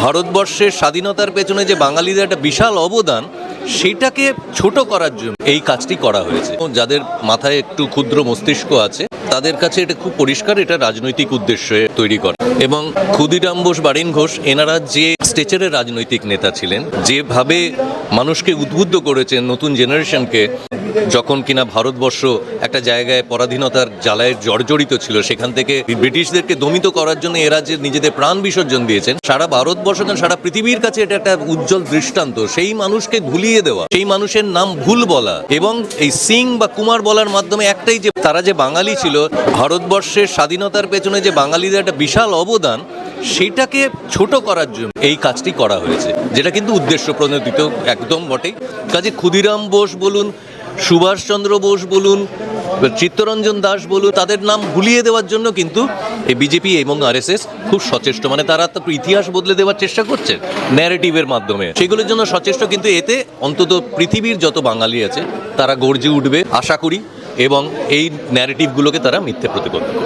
ভারতবর্ষের স্বাধীনতার পেছনে যে বাঙালিদের একটা বিশাল অবদান, সেটাকে ছোট করার জন্য এই কাজটি করা হয়েছে। যাদের মাথায় একটু ক্ষুদ্র মস্তিষ্ক আছে তাদের কাছে এটা খুব পরিষ্কার, এটা রাজনৈতিক উদ্দেশ্যে তৈরি করা। এবং ক্ষুদিরাম বোস, বারিন ঘোষ এনারা যে স্টেচারের রাজনৈতিক নেতা ছিলেন, যেভাবে মানুষকে উদ্বুদ্ধ করেছেন, নতুন জেনারেশনকে, যখন কিনা ভারতবর্ষ একটা জায়গায় পরাধীনতার জ্বালায় জর্জরিত ছিল, সেখান থেকে ব্রিটিশদেরকে দমিত করার জন্য এরা যে নিজেদের প্রাণ বিসর্জন দিয়েছেন, সারা ভারতবর্ষ সারা পৃথিবীর কাছে এটা একটা উজ্জ্বল দৃষ্টান্ত। সেই মানুষকে ভুলিয়ে দেওয়া, সেই মানুষের নাম ভুল বলা এবং এই সিং বা কুমার বলার মাধ্যমে একটাই, যে তারা যে বাঙালি ছিল, ভারতবর্ষের স্বাধীনতার পেছনে যে বাঙালিদের একটা বিশাল অবদান, সেটাকে ছোট করার জন্য এই কাজটি করা হয়েছে, যেটা কিন্তু উদ্দেশ্য প্রণোদিত একদম বটেই। কাজে ক্ষুদিরাম বোস বলুন, সুভাষচন্দ্র বোস বলুন, চিত্তরঞ্জন দাস বলুন, তাদের নাম ভুলিয়ে দেওয়ার জন্য কিন্তু এই বিজেপি এবং আরএসএস খুব সচেষ্ট। মানে তারা তো ইতিহাস বদলে দেওয়ার চেষ্টা করছে ন্যারেটিভের মাধ্যমে, সেগুলোর জন্য সচেষ্ট। কিন্তু এতে অন্তত পৃথিবীর যত বাঙালি আছে তারা গর্জে উঠবে আশা করি, এবং এই ন্যারেটিভগুলোকে তারা মিথ্যে প্রতিপন্ন করবে।